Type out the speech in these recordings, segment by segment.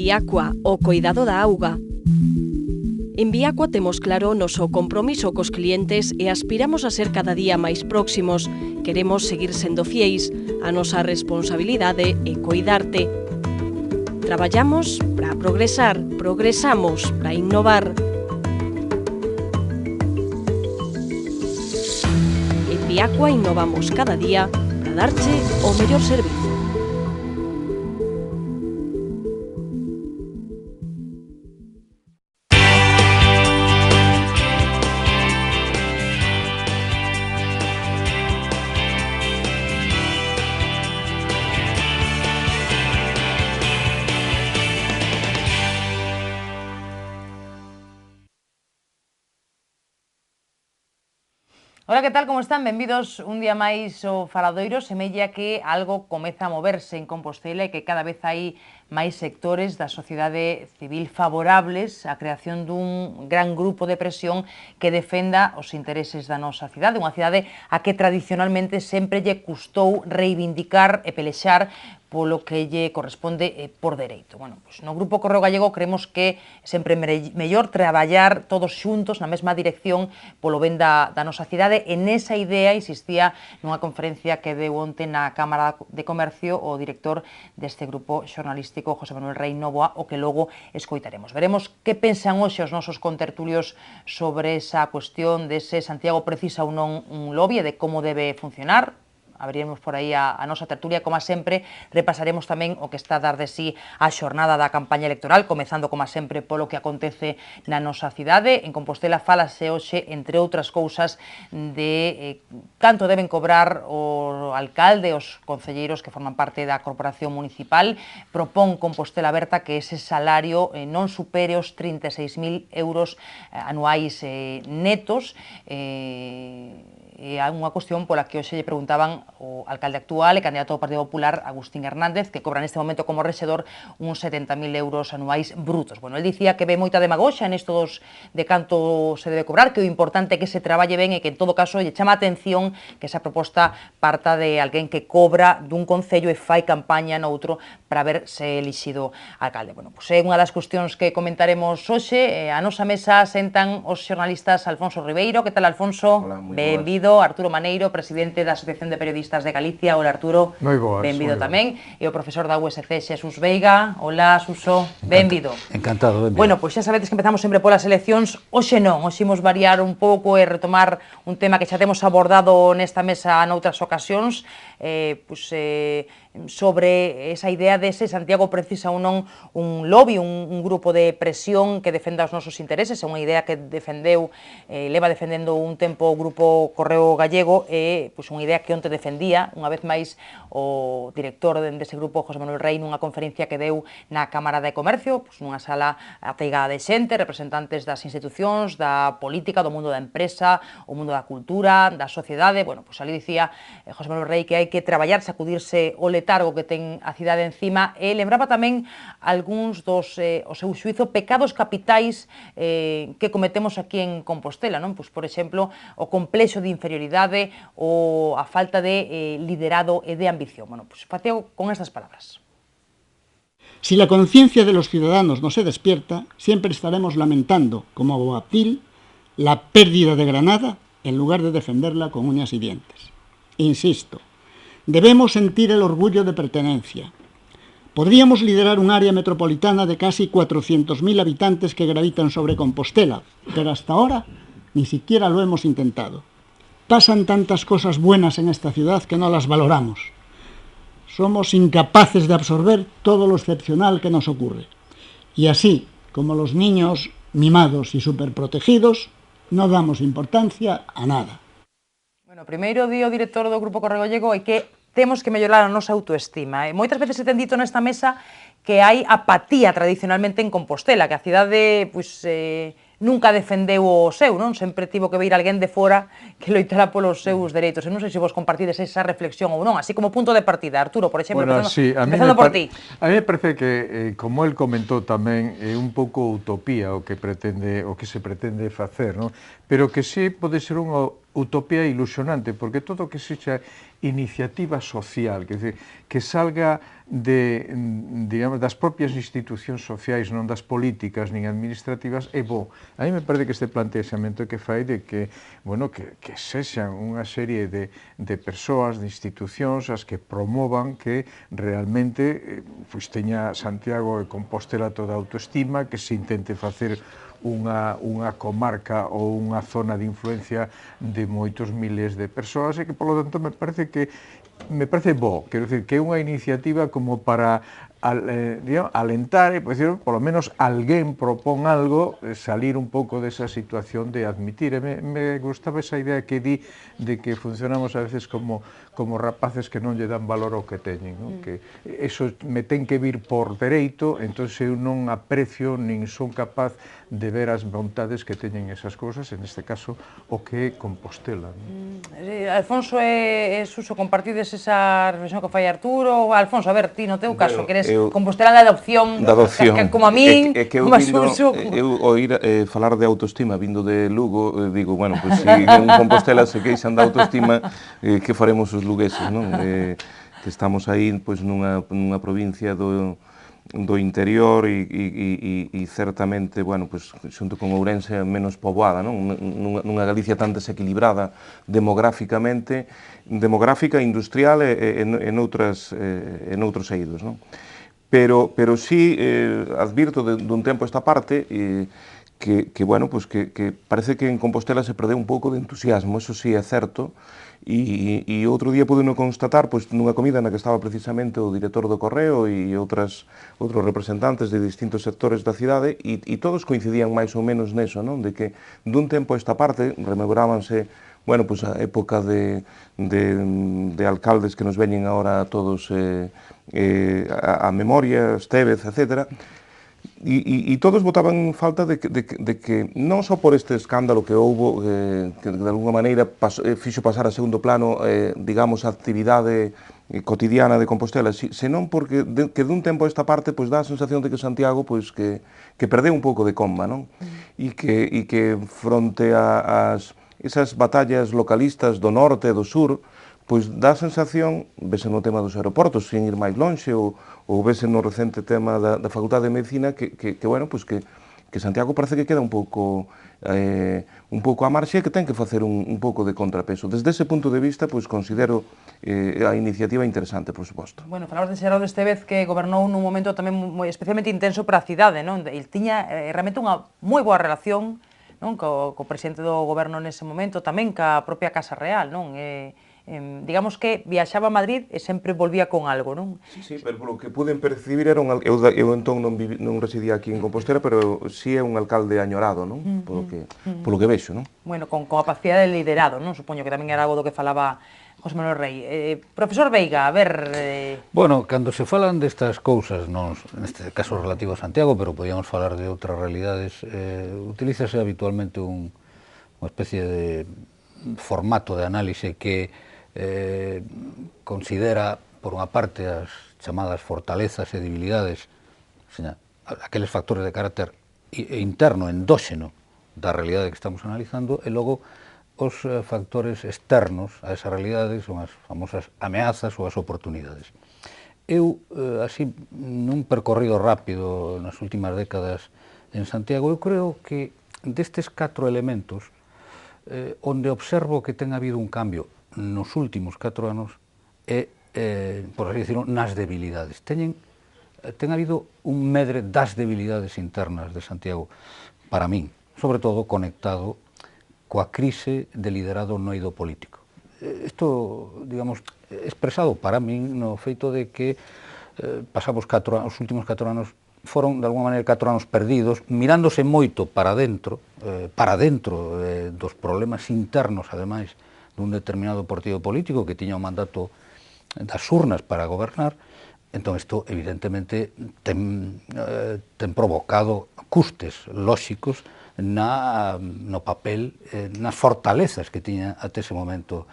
Viacua, o coidado da auga. En Viacua temos claro o noso compromiso cos clientes e aspiramos a ser cada día máis próximos. Queremos seguir sendo fieis. A nosa responsabilidade é coidarte. Traballamos para progresar, progresamos para innovar. En Viacua innovamos cada día para darche o mellor servizo. Ola, que tal, como están? Benvidos un día máis ao Faladoiro. Semella que algo comeza a moverse en Compostela e que cada vez hai máis sectores da sociedade civil favorables á creación dun gran grupo de presión que defenda os intereses da nosa cidade, unha cidade a que tradicionalmente sempre lle custou reivindicar e pelexar polo que lle corresponde por dereito. Bueno, pois no Grupo Correo Gallego creemos que sempre mellor traballar todos xuntos na mesma dirección polo ben da nosa cidade, e nesa idea insistía nunha conferencia que deu onte na Cámara de Comercio o director deste grupo xornalístico, José Manuel Rei Novoa, o que logo escoitaremos. Veremos que pensan hoxe os nosos contertulios sobre esa cuestión dese Santiago precisa ou non un lobby e de como debe funcionar. Abriremos por aí a nosa tertulia, como sempre. Repasaremos tamén o que está a dar de sí a xornada da campaña electoral, comezando, como sempre, polo que acontece na nosa cidade. En Compostela falase hoxe, entre outras cousas, de canto deben cobrar o alcalde, os concelleiros que forman parte da corporación municipal. Propón Compostela Aberta que ese salario non supere os 36.000 euros anuais netos. É unha cuestión pola que hoxe lle preguntaban o alcalde actual e candidato do Partido Popular, Agustín Hernández, que cobra neste momento como rexedor uns 70.000 euros anuais brutos. Bueno, el dicía que ve moita demagoxa nesto de canto se debe cobrar, que o importante é que se traballe ben e que en todo caso lle chama a atención que esa proposta parta de alguén que cobra dun concello e fai campaña noutro para ver se elixido alcalde. Bueno, pois é unha das cuestións que comentaremos hoxe. A nosa mesa sentan os xornalistas Alfonso Ribeiro. Que tal, Alfonso? Hola, moi benvido. Arturo Maneiro, presidente da Asociación de Periodistas de Galicia. Hola, Arturo. Moi boas. Benvido tamén. E o profesor da USC, Xesús Veiga. Hola, Suso. Benvido. Encantado, benvido. Bueno, pois xa sabedes que empezamos sempre polas eleccións. Hoxe non, hoxe imos variar un pouco e retomar un tema que xa temos abordado nesta mesa noutras ocasións, sobre esa idea de se Santiago precisa ou non un lobby, un grupo de presión que defenda os nosos intereses. É unha idea que defendeu, leva defendendo un tempo o Grupo Correo Gallego, e unha idea que onte defendía unha vez máis o director dese grupo, José Manuel Rei, nunha conferencia que deu na Cámara de Comercio, nunha sala ateigada de xente, representantes das institucións, da política, do mundo da empresa, o mundo da cultura, da sociedade. Bueno, ali dicía José Manuel Rei que hai que traballar, sacudirse o letargo que ten a cidade encima, e lembraba tamén algúns dos, o seu xuizo, pecados capitais que cometemos aquí en Compostela, non? Pois, por exemplo, o complexo de inferioridade ou a falta de liderado e de ambición. Bueno, pois faceo con estas palabras. Si la conciencia de los ciudadanos no se despierta, siempre estaremos lamentando, como Boabdil, la pérdida de Granada en lugar de defenderla con uñas y dientes. Insisto, debemos sentir el orgullo de pertenencia. Podríamos liderar un área metropolitana de casi 400.000 habitantes que gravitan sobre Compostela, pero hasta ahora ni siquiera lo hemos intentado. Pasan tantas cosas buenas en esta ciudad que no las valoramos. Somos incapaces de absorber todo lo excepcional que nos ocurre. Y así, como los niños mimados y superprotegidos, no damos importancia a nada. Bueno, primeiro di o director do Grupo Correo Gallego é que temos que mellorar a nosa autoestima. Moitas veces se ten dito nesta mesa que hai apatía tradicionalmente en Compostela, que a cidade nunca defendeu o seu, non? Sempre tivo que vir alguén de fora que loitara polos seus dereitos. Non sei se vos compartides esa reflexión ou non, así como punto de partida. Arturo, por exemplo, empezando por ti. A mí me parece que, como el comentou tamén, é un pouco utopía o que se pretende facer, non? Pero que sí pode ser unha utopía ilusionante, porque todo que sexa iniciativa social, que salga digamos, das propias institucións sociais, non das políticas nin administrativas, é bo. A mí me parece que este plantexamento que fai de que, bueno, que sexan unha serie de persoas, de institucións, as que promovan que realmente pois teña Santiago de Compostela toda a autoestima, que se intente facer unha comarca ou unha zona de influencia de moitos miles de persoas e que, polo tanto, me parece bo, quero dicir, que é unha iniciativa como para alentar e, polo menos, alguén propón algo, salir un pouco desa situación de admitir. Me gustaba esa idea que di de que funcionamos a veces como rapaces que non lle dan valor ao que teñen, non? Que eso me ten que vir por dereito, entón eu non aprecio nin son capaz de ver as vontades que teñen esas cousas, en este caso o que é Compostela. Alfonso e Suso, compartides esa reflexión que fai Arturo? Alfonso, a ver, ti no teu caso, que eres Compostela da adopción, como a min, como a Suso. Eu oír falar de autoestima vindo de Lugo, digo, bueno, pois se en Compostela se queixan da autoestima, que faremos os lugueses, non? Que estamos aí nunha provincia do interior e certamente, bueno, pois, xunto con Ourense, menos poboada, non? Nunha Galicia tan desequilibrada demográfica, industrial e noutros eidos, non? Pero sí advirto dun tempo esta parte que, bueno, pois que parece que en Compostela se perdeu un pouco de entusiasmo, eso sí é certo. E outro día pude constatar, pois, nunha comida na que estaba precisamente o director do Correo e outros representantes de distintos sectores da cidade e todos coincidían máis ou menos neso, non? De que dun tempo a esta parte rememorábanse, bueno, pois a época de alcaldes que nos veñen agora todos a memoria, Estévez, etcétera. E todos botaban falta de que non só por este escándalo que houbo, que de alguna maneira fixo pasar a segundo plano, digamos, a actividade cotidiana de Compostela, senón porque que dun tempo a esta parte pois dá a sensación de que Santiago pois que perdeu un pouco de comba, non? E que fronte a esas batallas localistas do norte e do sur, pois dá a sensación, vese no tema dos aeroportos, sin ir máis lonxe, ou vese no recente tema da Facultade de Medicina, que bueno, pois que Santiago parece que queda un pouco a marxe e que ten que facer un pouco de contrapeso. Desde ese punto de vista, pois considero a iniciativa interesante, por suposto. Bueno, falamos de Xerardo Estévez, que gobernou nun momento tamén especialmente intenso para a cidade, non? El tiña realmente unha moi boa relación, non? Co presidente do goberno nese momento, tamén ca propia Casa Real, non? Digamos que viaxaba a Madrid e sempre volvía con algo, non? Sí, pero polo que pude percibir era eu entón non residía aquí en Compostela, pero sí é un alcalde añorado, non? Polo que vexo, non? Bueno, con capacidade de liderado, non? Supoño que tamén era algo do que falaba José Manuel Rey. Profesor Veiga, a ver... Bueno, cando se falan destas cousas, non neste caso relativo a Santiago, pero podíamos falar de outras realidades, utilízase habitualmente unha especie de formato de análise que considera, por unha parte, as chamadas fortalezas e debilidades, aqueles factores de carácter interno, endóxeno, da realidade que estamos analizando, e logo os factores externos a esa realidade, son as famosas ameazas ou as oportunidades. Eu, así, nun percorrido rápido nas últimas décadas en Santiago, eu creo que destes 4 elementos, onde observo que ten habido un cambio nos últimos 4 anos é, por así decirlo, nas debilidades. Ten habido un medre das debilidades internas de Santiago, para min, sobre todo conectado coa crise de liderado no eido político. Isto, digamos, expresado para min no feito de que pasamos os últimos 4 anos foron, de alguma maneira, 4 anos perdidos, mirándose moito para dentro dos problemas internos, ademais, dun determinado partido político que tiña o mandato das urnas para gobernar. Entón, isto, evidentemente, ten provocado custes lóxicos no papel, nas fortalezas que tiña até ese momento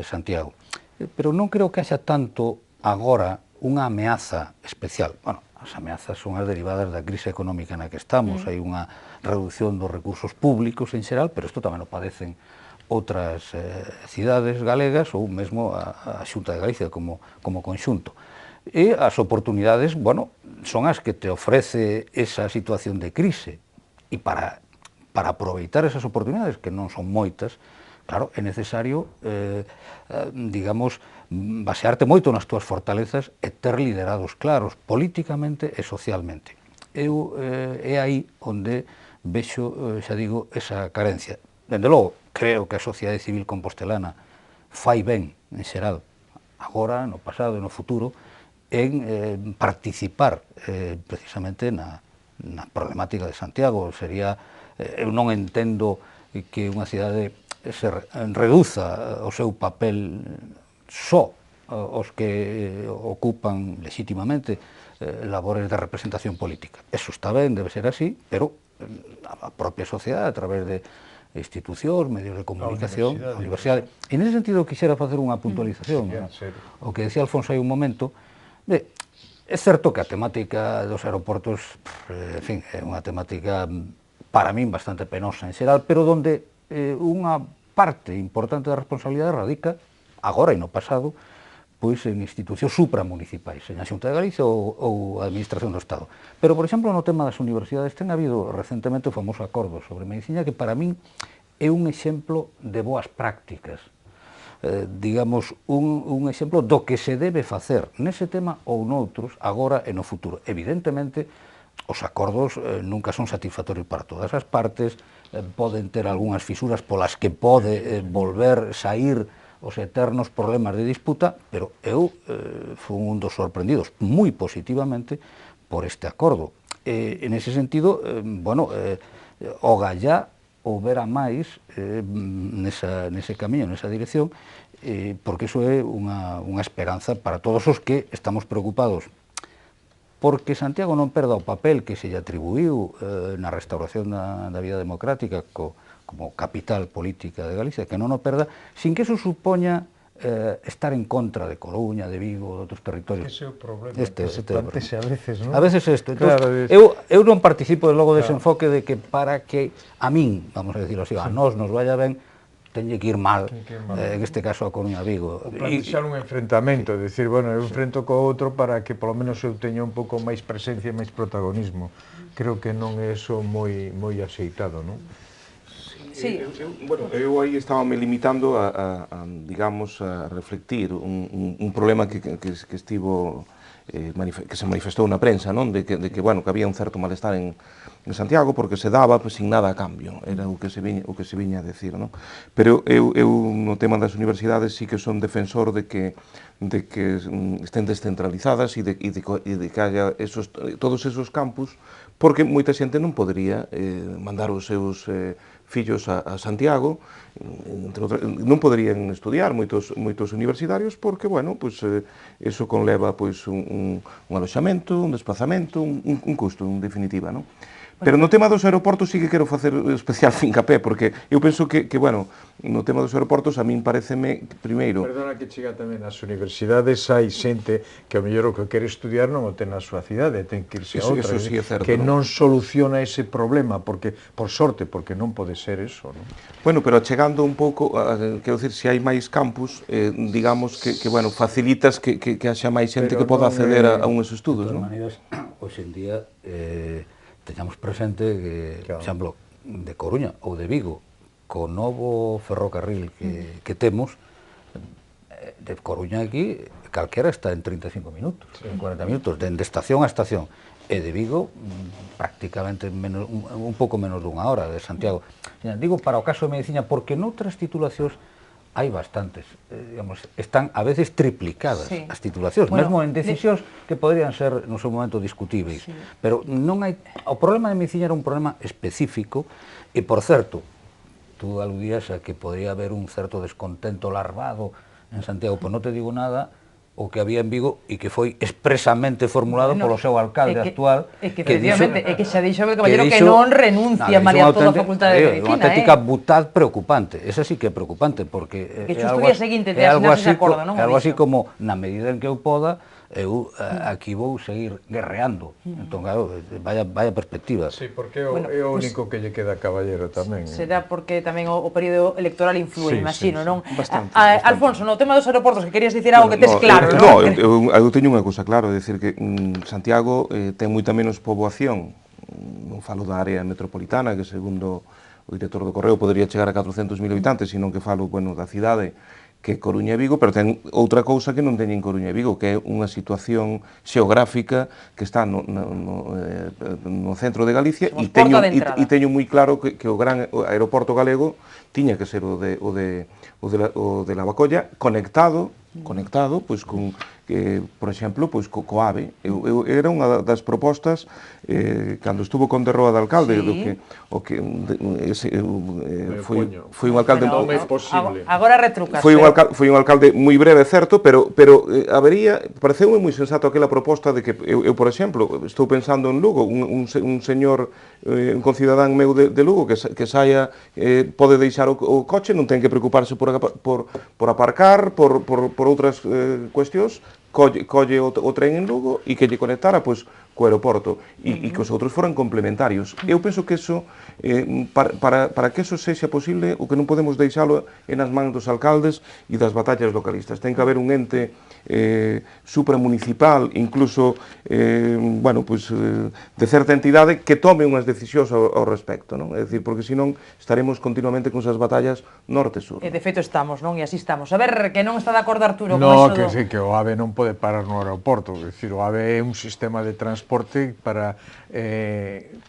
Santiago. Pero non creo que haxa tanto agora unha ameaza especial. Bueno, as ameazas son as derivadas da crise económica na que estamos, hai unha reducción dos recursos públicos en xeral, pero isto tamén o padecen outras cidades galegas ou mesmo a Xunta de Galicia como conxunto. E as oportunidades, bueno, son as que te ofrece esa situación de crise, e para aproveitar esas oportunidades, que non son moitas, claro, é necesario, digamos, basearte moito nas túas fortalezas e ter liderados claros, políticamente e socialmente. É aí onde vexo, xa digo, esa carencia. Dende logo, creo que a sociedade civil compostelana fai ben, en xeral, agora, no pasado e no futuro, en participar precisamente na problemática de Santiago. Eu non entendo que unha cidade se reduza o seu papel só os que ocupan legítimamente labores de representación política. Eso está ben, debe ser así, pero a propia sociedade, a través de institucións, medios de comunicación, a universidade. En ese sentido, quixera facer unha puntualización. O que decía Alfonso hai un momento, é certo que a temática dos aeroportos, en fin, é unha temática para min bastante penosa en xeral, pero donde unha parte importante da responsabilidade radica, agora e no pasado, pois en institucións supramunicipais, en a Xunta de Galicia ou a Administración do Estado. Pero, por exemplo, no tema das universidades, ten habido recentemente o famoso acordo sobre medicina, que para min é un exemplo de boas prácticas, digamos, un exemplo do que se debe facer nese tema ou noutros, agora e no futuro. Evidentemente, os acordos nunca son satisfactorios para todas as partes, poden ter algunhas fisuras polas que pode volver sair os eternos problemas de disputa, pero eu fui un dos sorprendidos moi positivamente por este acordo. En ese sentido, bueno, o gallá houbera máis nese camiño, nesa dirección, porque iso é unha esperanza para todos os que estamos preocupados porque Santiago non perda o papel que se lle atribuiu na restauración da vida democrática como capital política de Galicia, que non o perda, sin que eso supoña estar en contra de Coruña, de Vigo, de outros territorios. Ese é o problema, que se plantese a veces, non? A veces isto. Claro, eu non participo logo dese enfoque de que para que a min, vamos a decirlo así, a nós nos vaya ben, teñe que ir mal, en este caso a Coruña Vigo. O plantexar un enfrentamento, é dicir, bueno, eu enfrento co outro para que polo menos eu teña un pouco máis presencia e máis protagonismo. Creo que non é eso moi axeitado, non? Sí. Bueno, eu aí estaba me limitando digamos, a reflectir un problema que estivo que se manifestou na prensa, non? De que bueno, que había un certo malestar en Santiago porque se daba pues, sin nada a cambio, era o que se viña a decir, non? Pero eu no tema das universidades sí que son defensor de que estén descentralizadas e de que haya todos esos campus, porque moita xente non podería mandar os seus fillos a Santiago, non poderían estudiar moitos universitarios porque, bueno, pues, eso conleva pues, un aloxamento, un desplazamento, un custo, en definitiva, non? Pero no tema dos aeroportos sí que quero facer especial fincapé, porque eu penso que bueno, no tema dos aeroportos a min pareceme, primeiro... Perdona que chega tamén ás universidades, hai xente que ao mellor o que quere estudiar non o ten na súa cidade, ten que irse a outra, eso sí é certo, que non soluciona ese problema, porque por sorte, porque non pode ser eso, non? Bueno, pero chegando un pouco, quero dicir, se hai máis campus, digamos que bueno, facilitas que haxa máis xente que poda acceder a uns estudos, non? De todas maneiras, hoxe en día, teñamos presente que, por exemplo, de Coruña ou de Vigo, co novo ferrocarril que temos, de Coruña aquí, calquera está en 35 minutos, en 40 minutos, de estación a estación, e de Vigo prácticamente un pouco menos dunha hora, de Santiago. Digo para o caso de medicina, porque noutras titulacións hai bastantes, digamos, están a veces triplicadas as titulacións, mesmo en decisións que podrían ser no seu momento discutíveis, pero non hai... O problema de medicina era un problema específico e, por certo, tú aludías a que podría haber un certo descontento larvado en Santiago, pois non te digo nada, o que había en Vigo e que foi expresamente formulado polo seu alcalde actual, que efectivamente, é que xa dixo o caballero que non renuncia María toda a Facultade de Medicina. É unha auténtica butad preocupante, esa sí que é preocupante, porque é algo así como, na medida en que eu poda, eu aquí vou seguir guerreando. Entón, claro, vaya perspectiva. Sí, porque é o único que lle queda a Caballero tamén. Será porque tamén o período electoral influe, Sí, imagino, sí, non? Bastante. Alfonso, no tema dos aeroportos, que querías dicir algo que tes claro, non? non? Eu teño unha cousa claro, é dicir que Santiago ten moita menos poboación, non falo da área metropolitana, que segundo o director do Correo podería chegar a 400.000 habitantes, sino que falo, bueno, da cidade, que é Coruña e Vigo, pero ten outra cousa que non teñen Coruña e Vigo, que é unha situación xeográfica que está no centro de Galicia, e teño moi claro que o gran aeroporto galego tiña que ser o de Lavacolla, conectado, pois con, por exemplo, pois co AVE. Era unha das propostas cando estuvo con de Roa de alcalde, foi un alcalde non é posible. Agora retrucas. Foi un alcalde moi breve, certo, pero habería, pareceume moi sensato aquela proposta de que eu, por exemplo, estou pensando en Lugo, un señor, un concidadán meu de Lugo que saia, pode deixar o coche, non ten que preocuparse por aparcar, por outras cuestións, colle o tren en Lugo e que lle conectara pois co aeroporto e que os outros foran complementarios. Eu penso que eso, para que eso sexa posible, o que non podemos deixalo é nas mans dos alcaldes e das batallas localistas. Ten que haber un ente supramunicipal, incluso, bueno, pois, de certa entidade que tome unhas decisións ao respecto, non? É dicir, porque senón estaremos continuamente con esas batallas norte-sur. E de feito estamos, non? E así estamos. A ver, que non está de acordo Arturo con No, eso que o AVE non pode parar no aeroporto. É dicir, o AVE é un sistema de transporte para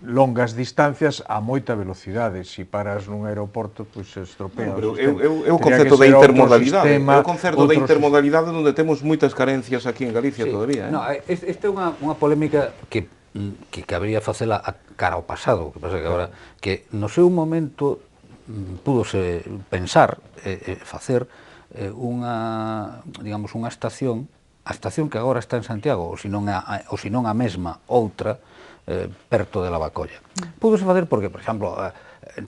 longas distancias a moita velocidade. Se paras nun aeroporto, pois se estropea. Pero é o concepto de intermodalidade. É o concepto de intermodalidade onde temos moitas carencias aquí en Galicia todavía. No, esta é unha polémica que cabría facela a cara ao pasado, que pasa que agora que no seu momento púdose pensar facer unha, digamos, unha estación, a estación que agora está en Santiago, ou senón a mesma outra perto de Lavacolla. Púdose facer porque, por exemplo,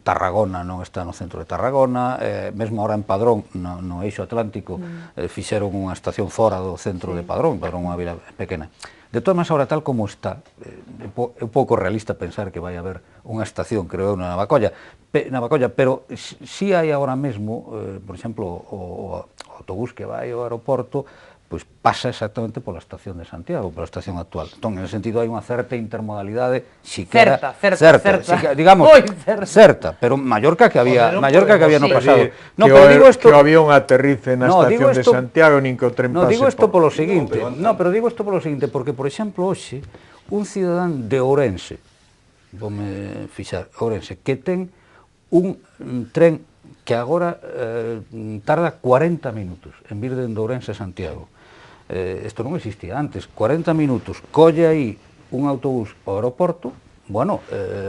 Tarragona non está no centro de Tarragona, mesmo ahora en Padrón, no eixo atlántico, fixeron unha estación fora do centro de Padrón é unha vila pequena. De todas maneras, ahora tal como está, é un pouco realista pensar que vai haber unha estación, creo eu, na Navacolla, pero si hai agora mesmo, por exemplo, o autobús que vai ao aeroporto, pois pasa exactamente pola estación de Santiago, pola estación actual. Entón, en ese sentido, hai unha certa intermodalidade, siquera... Certa. Digamos, certa, pero Mallorca que había no pasado. Que o avión aterrice na estación de Santiago, nin que o tren pase. Digo isto polo seguinte, porque, por exemplo, hoxe, un cidadán de Ourense, voume fixar, Ourense, que ten un tren que agora tarda 40 minutos en vir de Ourense a Santiago. Isto non existía antes, 40 minutos, colle aí un autobús ao aeroporto, bueno,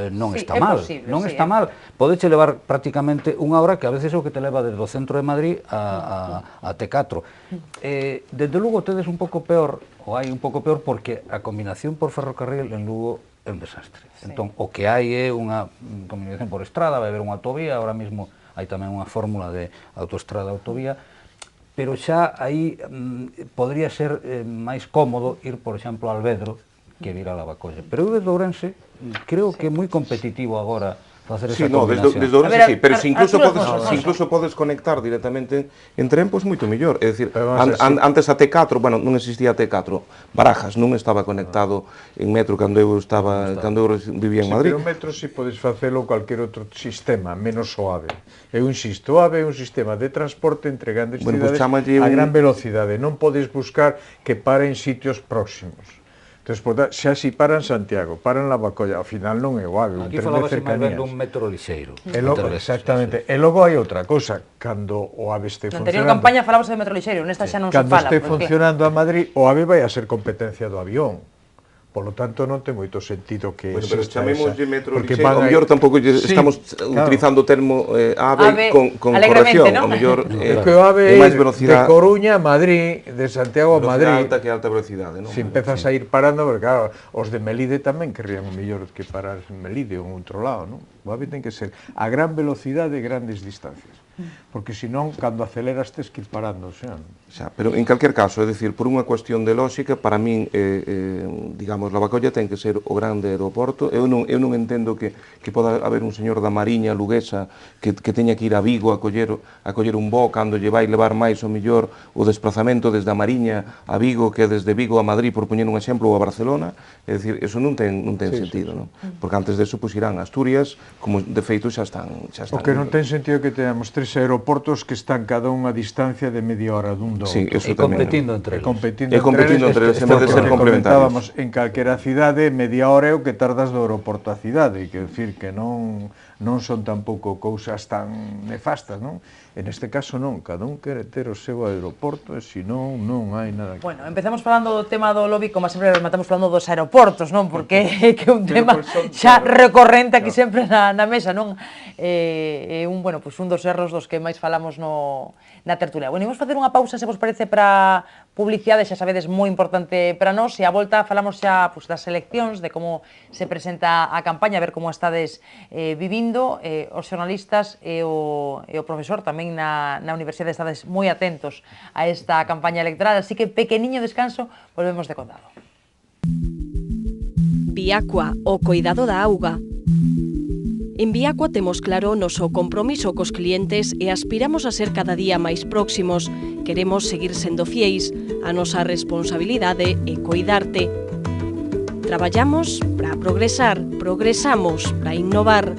non está mal, non está mal. Podeche levar prácticamente unha hora, que a veces é o que te leva desde o centro de Madrid a T4. Desde Lugo tedes un pouco peor, ou hai un pouco peor, porque a combinación por ferrocarril en Lugo é un desastre. Entón, o que hai é unha combinación por estrada, vai haber unha autovía, ahora mesmo hai tamén unha fórmula de autoestrada-autovía, pero xa aí podría ser máis cómodo ir, por exemplo, a Alvedro que vir a Lavacolla. Pero eu desde Ourense creo que é moi competitivo agora facer esa combinación. Desde Ourense sí, pero se incluso podes conectar directamente en tren, pois moito mellor. É dicir, antes a T4, bueno, non existía a T4, Barajas non estaba conectado en metro cando eu vivía en Madrid. Pero o metro si podes facelo calquer outro sistema, menos o AVE. Eu insisto, o AVE é un sistema de transporte entre grandes cidades a gran velocidade. Non podes buscar que pare en sitios próximos. Entón, xa si paran Santiago, paran Lavacolla, ao final non é o AVE, un tren de cercanías. Aquí falabase máis ben dun metro lixeiro. Exactamente. E logo hai outra cosa, cando o AVE este funcionando... Na anterior campaña falábase de metro lixeiro, nesta xa non se fala. Cando este funcionando a Madrid, o AVE vai a ser competencia do avión. Polo tanto, non ten moito sentido que... Bueno, pero chamémoslle metro lixeiro, ao mellor tampouco estamos utilizando o termo AVE con corrección. Ao mellor que o AVE é de Coruña a Madrid, de Santiago a Madrid. Alta que alta velocidade, non? Se empezas a ir parando, porque claro, os de Melide tamén querrían o mellor que parar en Melide ou en outro lado, non? O AVE ten que ser a gran velocidade e grandes distancias. Porque senón, cando aceleras, tes que ir parando, xa. Xa, pero en calquer caso, é dicir, por unha cuestión de lógica, para min, digamos, Lavacolla ten que ser o grande aeroporto. Eu non entendo que poda haber un señor da Mariña luguesa que teña que ir a Vigo a coller un voo cando lle vai levar máis o millor o desplazamento desde a Mariña a Vigo que desde Vigo a Madrid, por poñer un exemplo, ou a Barcelona. É dicir, eso non ten sentido, non? Porque antes de eso, pois, irán a Asturias, como de feito xa están. O que non ten sentido que teñamos 3 aeroportos que están cada un a distancia de media hora dun do outro. Sí, eso E competindo entre eles. Competindo entre eles, en vez de ser complementarios. En calquera cidade, media hora é o que tardas do aeroporto a cidade, quero dicir que non son tampouco cousas tan nefastas, non? En este caso non, cada un quere ter o seu aeroporto e senón non hai nada que... Bueno, empezamos falando do tema do lobby, como sempre rematamos falando dos aeroportos, non? Porque é que é un tema xa recorrente aquí sempre na mesa, non? É un dos erros dos que máis falamos na tertulia. Bueno, imos facer unha pausa, se vos parece, para publicidade, xa sabedes, moi importante para nós, e a volta falamos xa das eleccións, de como se presenta a campaña, a ver como estades vivindo, os xornalistas e o profesor tamén na universidade estades moi atentos a esta campaña electoral, así que pequeniño descanso, volvemos de contado. Viacua, o coidado da auga. En Viacua temos claro o noso compromiso cos clientes e aspiramos a ser cada día máis próximos. Queremos seguir sendo fieis, a nosa responsabilidade é coidarte. Traballamos para progresar, progresamos para innovar.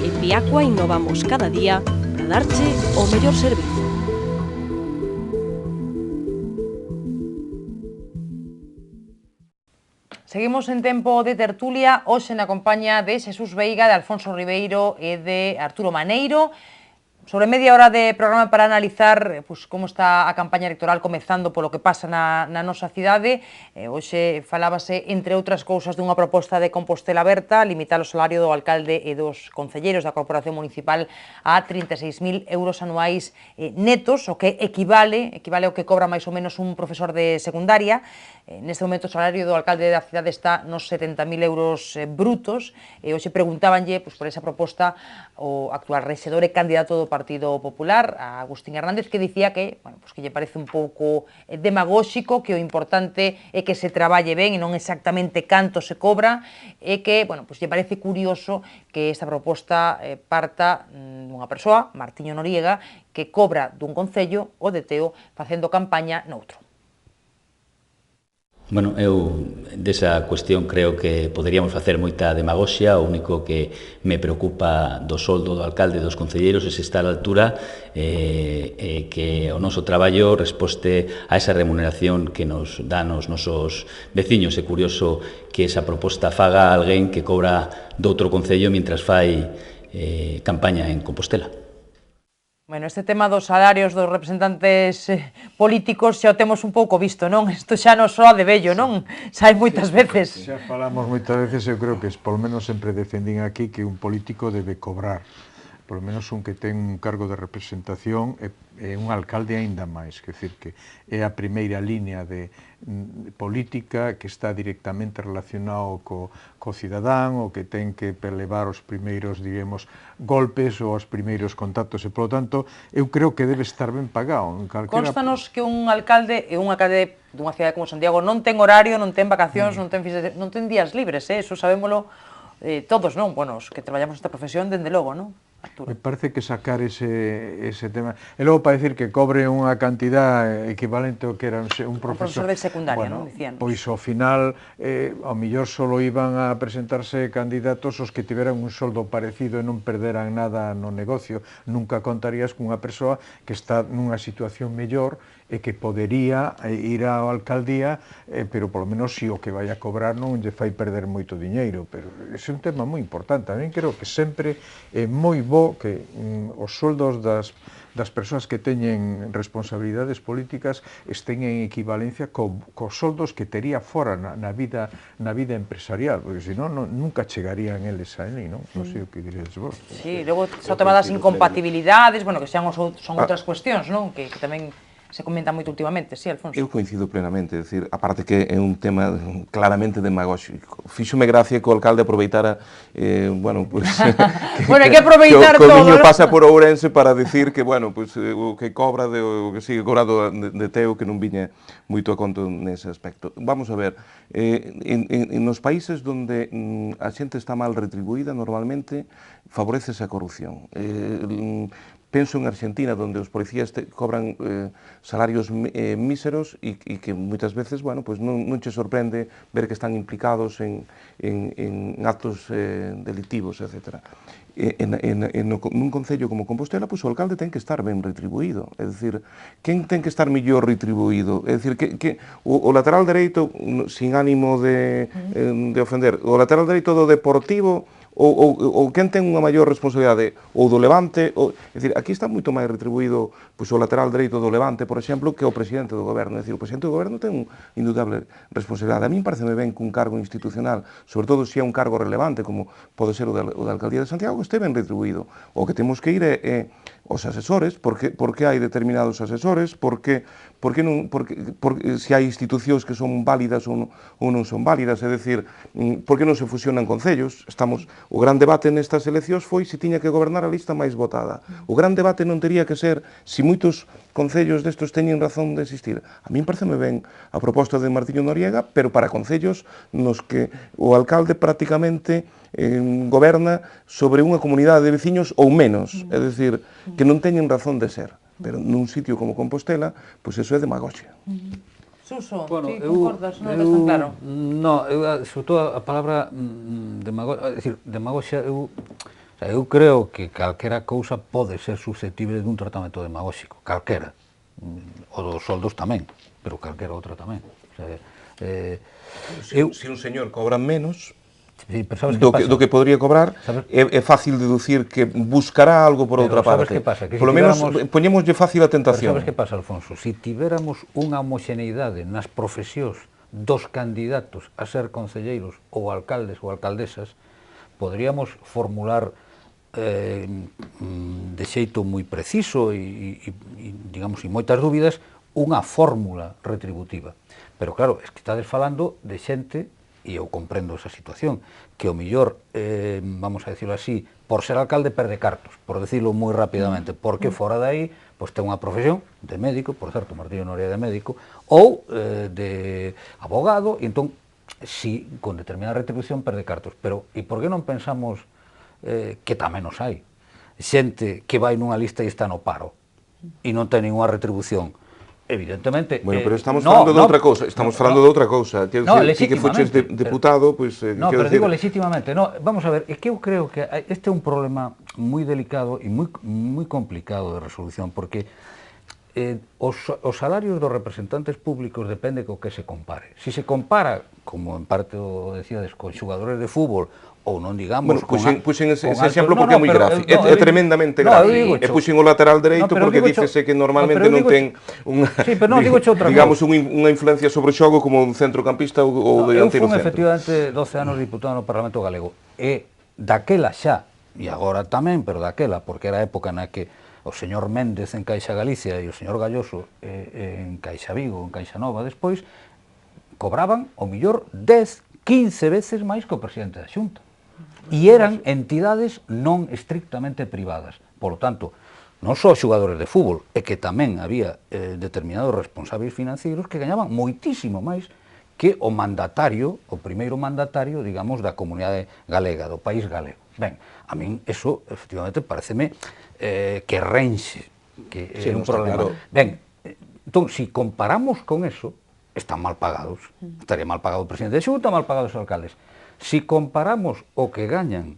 En Viacua innovamos cada día para darche o mellor servizo. Seguimos en tempo de tertulia, hoxe na compañía de Xesús Veiga, de Alfonso Ribeiro e de Arturo Maneiro. Sobre media hora de programa para analizar como está a campaña electoral comezando polo que pasa na nosa cidade. Hoxe falábase, entre outras cousas, dunha proposta de Compostela Aberta, limitar o salario do alcalde e dos concelleiros da Corporación Municipal a 36.000 euros anuais netos, o que equivale ao que cobra máis ou menos un profesor de secundaria. Neste momento o salario do alcalde da cidade está nos 70.000 euros brutos, e hoxe preguntábanlle por esa proposta o actual rexedor e candidato do Partido Popular, a Agustín Hernández, que dicía que lle parece un pouco demagóxico, que o importante é que se traballe ben e non exactamente canto se cobra, e que lle parece curioso que esta proposta parta dunha persoa, Martiño Noriega, que cobra dun concello o de Teo facendo campaña noutro. Bueno, eu desa cuestión creo que poderíamos facer moita demagoxia. O único que me preocupa do soldo do alcalde e dos concelleiros é se está a altura que o noso traballo resposte a esa remuneración que nos dan os nosos veciños. É curioso que esa proposta faga a alguén que cobra doutro concello mentras fai campaña en Compostela. Bueno, este tema dos salarios dos representantes políticos xa o temos un pouco visto, non? Isto xa non soa de vello, non? Xa hai moitas veces. Xa falamos moitas veces, eu creo que polo menos sempre defendín aquí que un político debe cobrar, polo menos un que ten un cargo de representación e un alcalde aínda máis, quer dicir que é a primeira línea de política que está directamente relacionado co cidadán, o que ten que levar os primeiros, digamos, golpes ou os primeiros contactos, e, polo tanto, eu creo que debe estar ben pagado. Constanos que un alcalde dunha cidade como Santiago non ten horario, non ten vacacións, non ten días libres, eso sabémolo todos, non? Bueno, os que traballamos nesta profesión, dende logo, non? Me parece que sacar ese tema e logo para decir que cobre unha cantidad equivalente ao que era un profesor de secundaria, non? Dicían. Pois ao final ao millor solo iban a presentarse candidatos os que tiveran un soldo parecido e non perderan nada no negocio. Nunca contarías cunha persoa que está nunha situación mellor e que podería ir á alcaldía, pero polo menos si o que vai a cobrar non lle fai perder moito diñeiro. Pero ese é un tema moi importante. Tamén creo que sempre é moi bo que os soldos das persoas que teñen responsabilidades políticas estén en equivalencia cos soldos que tería fora na vida empresarial, porque senón nunca chegarían eles a ele, non? Non sei o que diredes vos. Sí, logo xa o tema das incompatibilidades, bueno, que son outras cuestións, non? Que tamén se comenta moito últimamente, sí, Alfonso? Eu coincido plenamente, é dicir, aparte que é un tema claramente demagóxico. Fíxome gracia que o alcalde aproveitara, bueno, pues, bueno, hai que aproveitar que o todo, Miño ¿no? pasa por Ourense para decir que, bueno, pues, o que cobra, o que sigue cobrado de Teo, que non viña moito a conto nese aspecto. Vamos a ver, nos países donde a xente está mal retribuída, normalmente favorecese a corrupción. Penso en Argentina, donde os policías cobran salarios míseros e que moitas veces, bueno, pues non che sorprende ver que están implicados en actos delictivos, etc. Nun concello como Compostela, pues o alcalde ten que estar ben retribuído. É dicir, quen ten que estar mellor retribuído? É dicir, que o lateral dereito, sin ánimo de ofender, o lateral dereito do Deportivo, ou quen ten unha maior responsabilidade, ou do Levante, é dicir, aquí está moito máis retribuído pois, o lateral dereito do Levante, por exemplo, que o presidente do goberno. É dicir, o presidente do goberno ten unha indudable responsabilidade. A mí pareceme ben que un cargo institucional, sobre todo se é un cargo relevante, como pode ser o da Alcaldía de Santiago, este ben retribuído. O que temos que ir é os asesores, por que hai determinados asesores, se hai institucións que son válidas ou non son válidas, é dicir, por que non se fusionan concellos. O gran debate nestas eleccións foi se tiña que gobernar a lista máis votada. O gran debate non tería que ser se moitos concellos destos teñen razón de existir. A min pareceme ben a proposta de Martiño Noriega, pero para concellos nos que o alcalde prácticamente goberna sobre unha comunidade de veciños ou menos, é dicir, que non teñen razón de ser. Pero nun sitio como Compostela, pois eso é demagoxia. Suso, Bueno, ti concordas, non ves tan claro? No, sobre todo a palabra demagoxia, eu creo que calquera cousa pode ser susceptible dun tratamento demagóxico, calquera. O dos soldos tamén, pero calquera outra tamén. Se un señor cobra menos do que podría cobrar, é fácil deducir que buscará algo por outra parte. Sabes que pasa? Que Polo menos poñémoslle fácil a tentación. Sabes que pasa, Alfonso? Se tiveramos unha homoxeneidade nas profesións dos candidatos a ser concelleiros ou alcaldes ou alcaldesas, podríamos formular de xeito moi preciso e digamos, sin moitas dúbidas, unha fórmula retributiva. Pero claro, es que estades falando de xente, e eu comprendo esa situación, que o millor, vamos a decirlo así, por ser alcalde perde cartos, por decirlo moi rapidamente, porque fora de aí, pois ten unha profesión de médico, por certo, Martiño Noriega de médico, ou de abogado, e entón, si, con determinada retribución perde cartos. Pero, e por que non pensamos que tamén os hai? Xente que vai nunha lista e está no paro, e non ten ninguna retribución. Evidentemente... Bueno, pero estamos falando de outra cousa, estamos falando de outra cousa. No, ti que fuches deputado, pois... No, pero digo legítimamente. No, vamos a ver, é que eu creo que este é un problema moi delicado e moi complicado de resolución, porque os salarios dos representantes públicos depende co que se compare. Si se compara, como en parte o decíades, con xugadores de fútbol, ou non digamos... Bueno, puxen ese exemplo porque é moi gráfico, é tremendamente gráfico. E puxen o lateral dereito porque dícese que normalmente non ten digamos unha influencia sobre o xogo como un centrocampista ou delantero centro. Eu fui efectivamente 12 anos diputado no Parlamento Galego e daquela xa, e agora tamén, pero daquela, porque era a época na que o señor Méndez en Caixa Galicia e o señor Galloso en Caixa Vigo, en Caixa Nova despois, cobraban o millor 10, 15 veces máis que o presidente da Xunta. E eran entidades non estrictamente privadas. Por lo tanto, non só xogadores de fútbol, é que tamén había determinados responsables financeiros que gañaban moitísimo máis que o mandatario, o primeiro mandatario, digamos, da comunidade galega, do país galego. Ben, a min eso, efectivamente, pareceme que renxe, que é un problema. Ben, entón, se comparamos con eso, están mal pagados. Estaría mal pagado o presidente de Xunta, mal pagados os alcaldes. Se comparamos o que gañan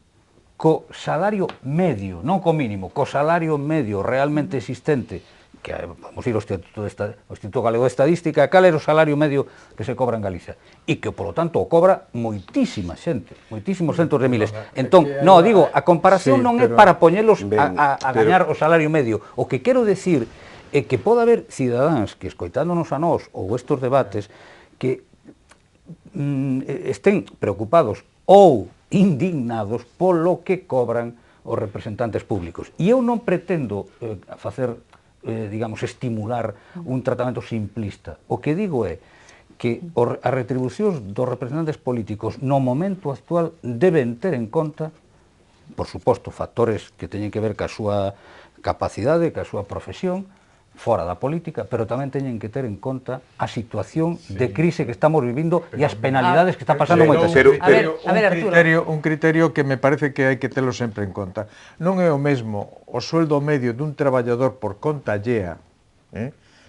co salario medio, non co mínimo, co salario medio realmente existente, que vamos ir ao Instituto Galego de Estadística, cal era o salario medio que se cobra en Galicia, e que, por lo tanto, o cobra moitísima xente, moitísimos centos de miles. Entón, non, digo, a comparación non é para poñelos a gañar o salario medio. O que quero decir é que pode haber cidadáns que, escoitándonos a nós ou estes debates, que estén preocupados ou indignados polo que cobran os representantes públicos. E eu non pretendo facer digamos, estimular un tratamento simplista. O que digo é que as retribucións dos representantes políticos no momento actual deben ter en conta, por suposto, factores que teñen que ver ca súa capacidade, ca súa profesión, fora da política, pero tamén teñen que ter en conta a situación de crise que estamos vivindo e as penalidades que está pasando moita xente. Un criterio que me parece que hai que telo sempre en conta. Non é o mesmo o sueldo medio dun traballador por conta allea,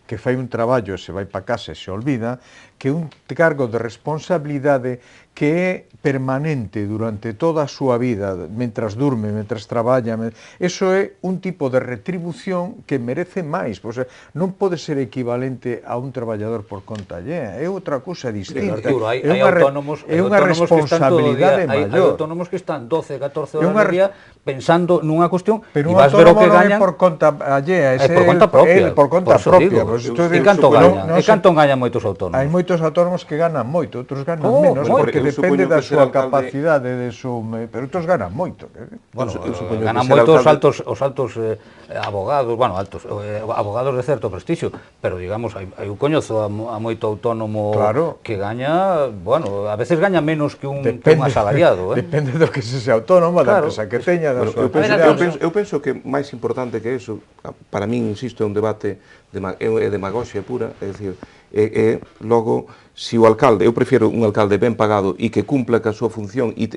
que fai un traballo e se vai para casa e se olvida, que un cargo de responsabilidade que é permanente durante toda a súa vida, mentras durme, mentras traballa. Eso é un tipo de retribución que merece máis. O sea, non pode ser equivalente a un traballador por conta allea. É outra cousa distinta. Arturo, hai unha responsabilidade maior. Hai autónomos que están 12, 14 horas ao día pensando nunha cuestión e vas ver o que gañan. Pero un autónomo non é por conta allea, é por conta propia. Por conta propia. E canto gañan? E canto gañan moitos autónomos? Hai moitos autónomos que ganan moito, outros ganan menos, porque depende da súa capacidade de sume, pero outros ganan moito. Bueno, ganan moito os altos abogados, bueno, abogados de certo prestixio, pero digamos, eu coñezo a moito autónomo que gaña, bueno, a veces gaña menos que un asalariado. Depende do que se sea autónomo, da empresa que teña, da súa actividade. Eu penso que máis importante que eso, para min, insisto, é un debate de demagoxia pura, é dicir, logo, se o alcalde, eu prefiro un alcalde ben pagado e que cumpla ca súa función e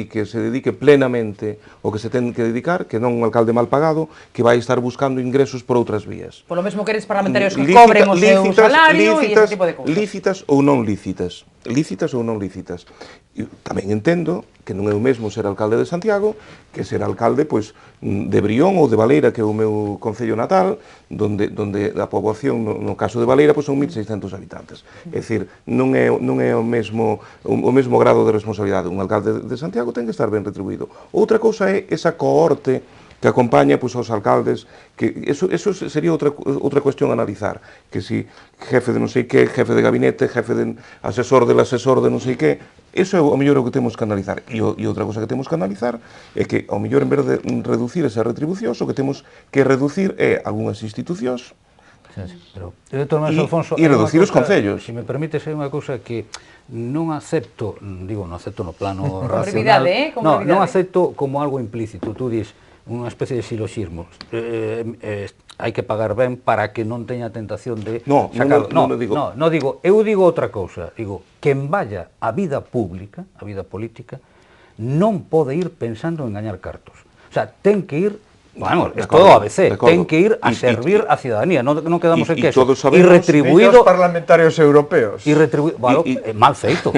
que se dedique plenamente o que se ten que dedicar, que non un alcalde mal pagado que vai estar buscando ingresos por outras vías. Por lo mesmo que eres parlamentarios que cobren o seu salario e ese tipo de cousas. Lícitas ou non lícitas. Lícitas ou non lícitas. E tamén entendo que non é o mesmo ser alcalde de Santiago que ser alcalde pois, de Brión ou de Baleira, que é o meu concello natal, donde a poboación, no caso de Baleira, pois, son 1.600 habitantes. É dicir, non é o mesmo grado de responsabilidade. Un alcalde de Santiago ten que estar ben retribuído. Outra cousa é esa cohorte que acompaña pois, aos alcaldes, que eso sería outra cuestión a analizar, que si jefe de non sei que, jefe de gabinete, jefe de asesor del asesor de non sei que, eso é o mellor o que temos que analizar. E outra cosa que temos que analizar é que, ao mellor, en vez de reducir esas retribucións, o que temos que reducir é algunhas institucións, pero, Alfonso, e reducir os concellos. Se me permites, hai unha cousa que non acepto, non acepto no plano racional, non acepto como algo implícito. Tú dis unha especie de siloxismo. Hai que pagar ben para que non teña tentación de sacar. Eu digo outra cousa. Digo, quen vaya a vida pública, a vida política, non pode ir pensando en gañar cartos. O sea, ten que ir, bueno, é todo ABC, ten que ir a servir a ciudadanía, non quedamos en que eso. E retribuído... os parlamentarios europeos. Mal feito,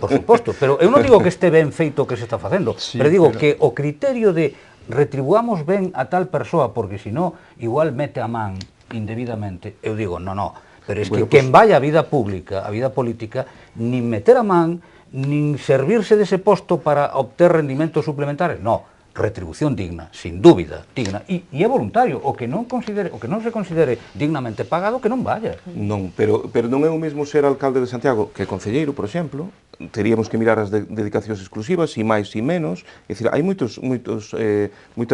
por suposto. Pero eu non digo que este ben feito que se está facendo, pero digo que o criterio de retribuamos ben a tal persoa, porque senón igual mete a man indebidamente, eu digo, non, pero es que quen vai a vida pública, a vida política, nin meter a man, nin servirse dese posto para obter rendimentos suplementares, retribución digna, sin dúbida, digna, e é voluntario, o que non se considere dignamente pagado, que non vaya. Non, pero non é o mesmo ser alcalde de Santiago que concelleiro, por exemplo. Teríamos que mirar as dedicacións exclusivas, e máis e menos. É dicir, hai moitas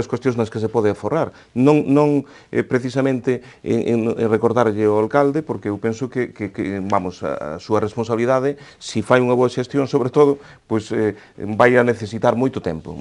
cuestións nas que se pode aforrar. Non precisamente en recordarlle ao alcalde, porque eu penso que vamos, a súa responsabilidade, se fai unha boa xestión, sobre todo, pois vai a necesitar moito tempo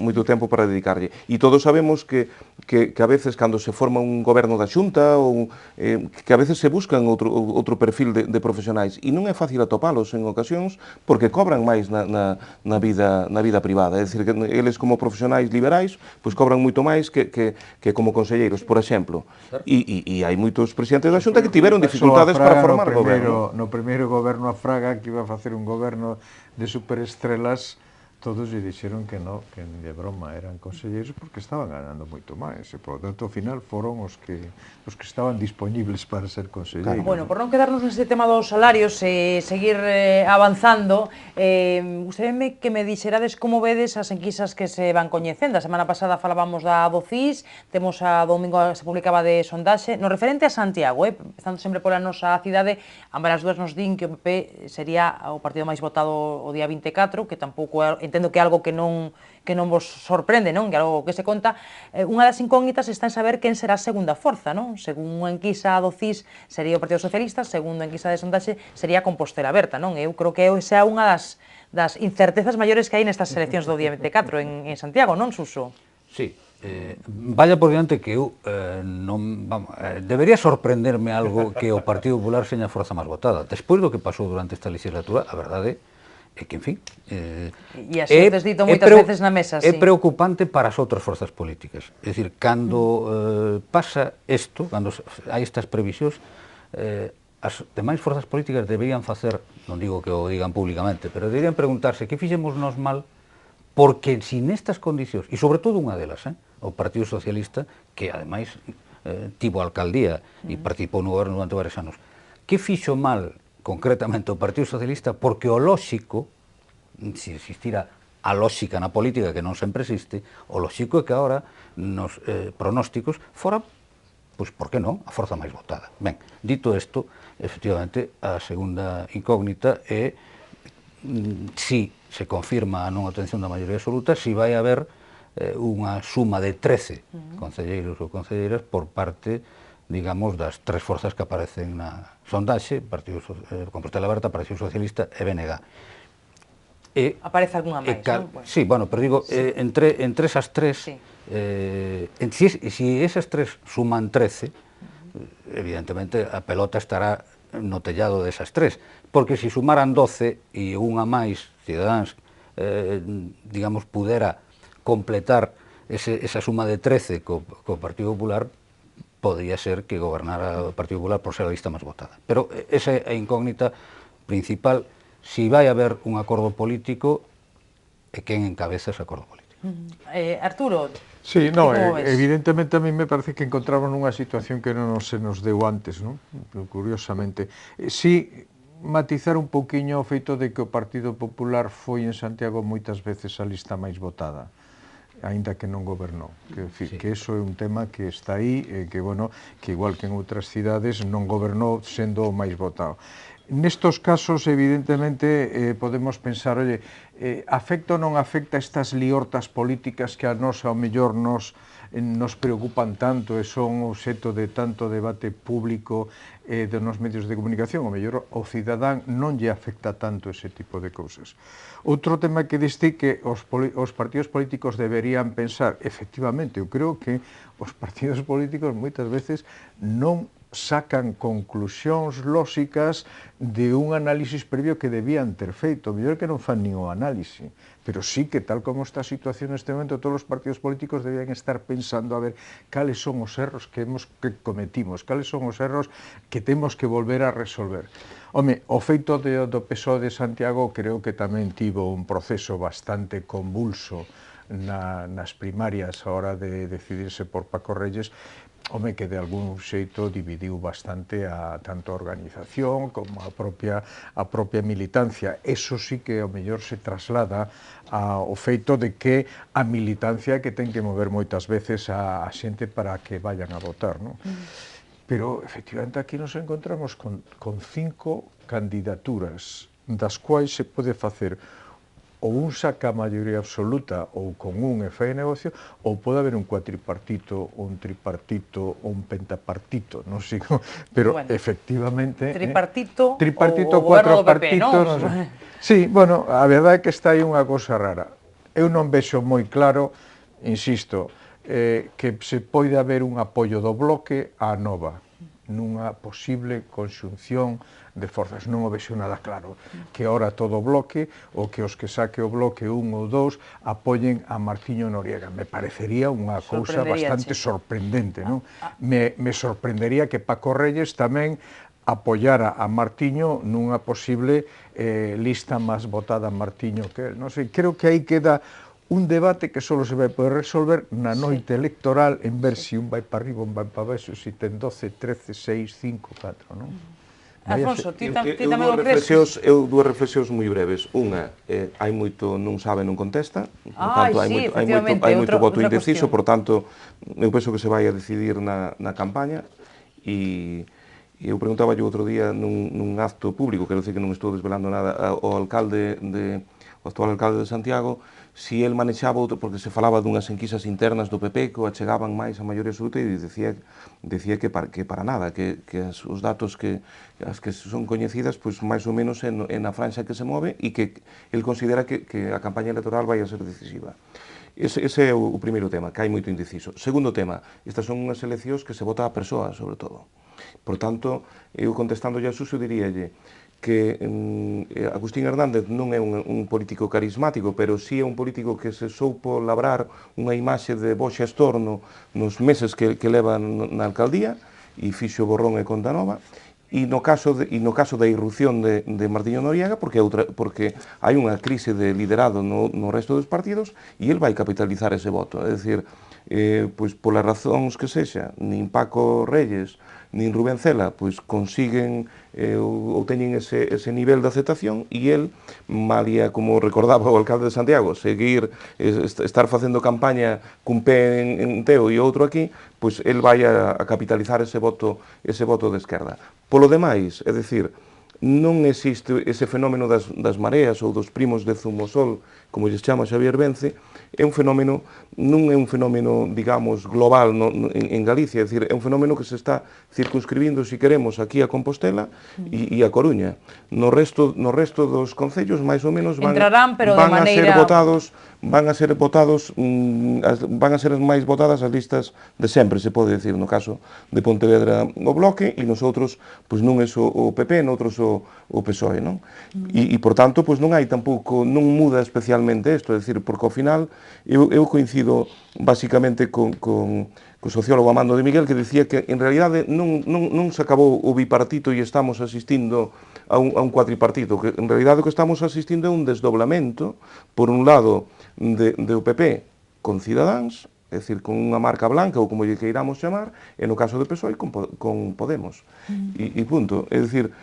para dedicarlle. E todos sabemos que a veces, cando se forma un goberno da Xunta, ou que a veces se buscan outro perfil de profesionais, e non é fácil atopalos en ocasións, porque cobran máis na vida privada. É dicir, que eles como profesionais liberais pois cobran moito máis que como conselleiros, por exemplo. E hai moitos presidentes da Xunta que tiveron dificultades para formar goberno. No primeiro goberno a Fraga, que iba a facer un goberno de superestrelas, todos lle dixeron que non, que de broma eran conselleiros porque estaban ganando moito máis e, por tanto, ao final foron os que estaban disponibles para ser conselleiros. Bueno, por non quedarnos neste tema dos salarios e seguir avanzando, gustaríame que me dixerades como vedes as enquisas que se van coñecendo. A semana pasada falábamos da do CIS, temos a domingo se publicaba de sondaxe. No referente a Santiago, empezando sempre pola nosa cidade, ambas as dúas nos din que o PP sería o partido máis votado o día 24, que tampouco entendo que é algo que non vos sorprende, non? Que é algo que se conta. Unha das incógnitas está en saber quen será a segunda forza, non? Según unha enquisa do CIS sería o Partido Socialista, segundo a enquisa de sondaxe sería Compostela Aberta, non? Eu creo que esa é unha das incertezas maiores que hai nestas eleccións do día 24 en Santiago, non, Suso? Sí. Vaya por diante que eu debería sorprenderme algo que o Partido Popular seña a forza máis votada. Despois do que pasou durante esta legislatura, a verdade é que, en fin... E así o tes dito moitas veces na mesa, é preocupante para as outras forzas políticas. É dicir, cando pasa isto, cando hai estas previsións, as demais forzas políticas deberían facer, non digo que o digan públicamente, pero deberían preguntarse que fixemos nos mal, porque si nestas condicións, e sobre todo unha delas, o Partido Socialista, que ademais tivo a alcaldía e participou no goberno durante varios anos, que fixo mal concretamente o Partido Socialista, porque o lóxico, se existira a lóxica na política, que non sempre existe, o lóxico é que agora nos pronósticos fora, pois, por que non, a forza máis votada. Ben, dito isto, efectivamente, a segunda incógnita é si se confirma a non obtención da maioría absoluta, si vai haber unha suma de 13 concelleiros ou concelleiras por parte, digamos, das tres forzas que aparecen na sondaxe, Compostela Aberta, Partido Socialista e BNG. Aparece algunha máis, non? Sí, bueno, pero digo, entre esas tres, si esas tres suman 13, evidentemente a pelota estará no tellado desas tres, porque se sumaran 12 e unha máis, Cidadáns, digamos, pudera completar esa suma de 13 co Partido Popular, podría ser que gobernara o Partido Popular por ser a lista máis votada. Pero esa é a incógnita principal, si vai haber un acordo político e quen encabeza ese acordo político. Arturo, sí, no, evidentemente a mí me parece que encontramos nunha situación que non se nos deu antes, non? Curiosamente. Sí, matizar un pouquiño o feito de que o Partido Popular foi en Santiago moitas veces a lista máis votada, aínda que non gobernou. Que iso é un tema que está aí, que, bueno, que igual que en outras cidades non gobernou sendo o máis votado. Nestos casos, evidentemente, podemos pensar, oye, afecta ou non afecta estas liortas políticas que a nos, ao mellor, nos preocupan tanto e son obxecto de tanto debate público nos medios de comunicación, ao mellor o cidadán non lle afecta tanto ese tipo de cousas. Outro tema que diste que os partidos políticos deberían pensar, efectivamente, eu creo que os partidos políticos moitas veces non sacan conclusións lóxicas de un análisis previo que debían ter feito. O mellor que non fan nin o análise, pero sí que tal como está a situación neste momento, todos os partidos políticos debían estar pensando a ver cales son os erros que cometimos, cales son os erros que temos que volver a resolver. Home, o feito do PSOE de Santiago creo que tamén tivo un proceso bastante convulso nas primarias a hora de decidirse por Paco Reyes, home, que de algún xeito dividiu bastante tanto a organización como a propia militancia. Eso sí que ao mellor se traslada ao feito de que a militancia que ten que mover moitas veces a xente para que vayan a votar, non? Pero, efectivamente, aquí nos encontramos con 5 candidaturas, das quais se pode facer ou un saca a maioría absoluta ou con un e fai negocio, ou pode haber un cuatripartito, un tripartito ou un pentapartito, non sei como, pero bueno, efectivamente... Tripartito ou cuatropartito, non sei. Sí, bueno, a verdade é que está aí unha cousa rara. Eu non vexo moi claro, insisto, que se pode haber un apoio do bloque á nova, nunha posible conxunción de forzas. Non o vexo nada claro que ora todo o bloque ou que os que saque o bloque 1 ou 2 apoyen a Martiño Noriega. Me parecería unha cousa bastante sorprendente, non? Me sorprendería que Paco Reyes tamén apoyara a Martiño nunha posible lista máis votada a Martiño que él. Non sei, creo que aí queda un debate que só se vai poder resolver na noite electoral en ver se un vai para arriba, un vai para baixo, se ten 12, 13, 6, 5, 4, non? Alfonso, ti tamén o crees? Eu dúas reflexións moi breves. Unha, hai moito non sabe, non contesta, por tanto, hai moito voto indeciso, por tanto, eu penso que se vai a decidir na campaña, e eu preguntaba outro día nun acto público, quero dicir que non estou desvelando nada, ao alcalde o actual alcalde de Santiago, si el manexaba outro, porque se falaba dunhas enquisas internas do PP que o achegaban máis a maioría absoluta e decía que para nada, que os datos as que son coñecidas, pois máis ou menos en a franja que se move e que el considera que a campaña electoral vai a ser decisiva. Ese é o primeiro tema, que hai moito indeciso. Segundo tema, estas son unhas eleccións que se vota a persoa, sobre todo. Por tanto, eu contestando a Suso diríalle que Agustín Hernández non é un político carismático, pero sí é un político que se soupo labrar unha imaxe de bo xestor nos meses que leva na alcaldía, e fixo borrón e conta nova, e no caso da irrupción de Martiño Noriega, porque hai unha crise de liderado no resto dos partidos, e el vai capitalizar ese voto. É dicir, pois polas razóns que sexa, nin Paco Reyes, nin Rubén Cela, pois consiguen ou teñen ese nivel de aceptación, e el, malia, como recordaba o alcalde de Santiago, estar facendo campaña cun pé en Teo e outro aquí, pois el vai a capitalizar ese voto de esquerda. Polo demais, é dicir, non existe ese fenómeno das mareas ou dos primos de Zumosol, como lles chama Xavier Vence, non é un fenómeno, digamos, global en Galicia, é dicir, é un fenómeno que se está circunscribindo, se queremos, aquí a Compostela e a Coruña. No resto dos concellos, máis ou menos, van a ser máis votadas as listas de sempre, se pode decir, no caso de Pontevedra o Bloque, e nosotros, pois non é o PP, noutros o PSOE, non? E, por tanto, pois non hai tampouco, non muda especialmente isto, é dicir, porque ao final eu coincido basicamente con o sociólogo Amando de Miguel, que dicía que en realidade non se acabou o bipartito e estamos asistindo a un cuatripartito, que en realidade o que estamos asistindo é un desdoblamento, por un lado, do PP con Cidadáns, é dicir, con unha marca blanca, ou como lle queiramos chamar, e no caso do PSOE con Podemos. E punto. É dicir,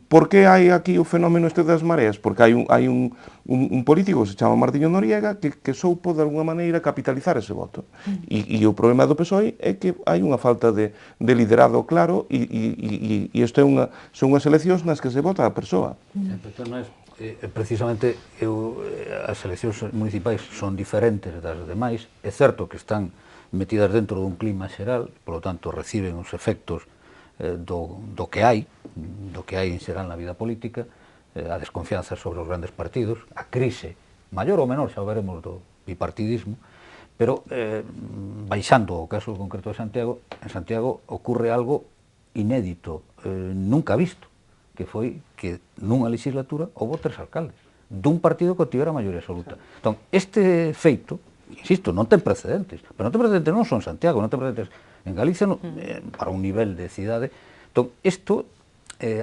por que hai aquí o fenómeno este das mareas? Porque hai un político que se chama Martiño Noriega que soupo de alguna maneira capitalizar ese voto. E o problema do PSOE é que hai unha falta de liderado claro e isto son unhas eleccións nas que se vota a persoa. Precisamente as eleccións municipais son diferentes das demais. É certo que están metidas dentro dun clima xeral, polo tanto reciben os efectos do que hai en xeral na vida política, a desconfianza sobre os grandes partidos, a crise maior ou menor, xa o veremos, do bipartidismo, pero baixando o caso concreto de Santiago, en Santiago ocurre algo inédito, nunca visto, que foi que nunha legislatura houve 3 alcaldes dun partido que tivera maioría absoluta. Entón, este feito, insisto, non ten precedentes, pero non ten precedentes non só en Santiago, non ten precedentes en Galicia para un nivel de cidade. Entón, isto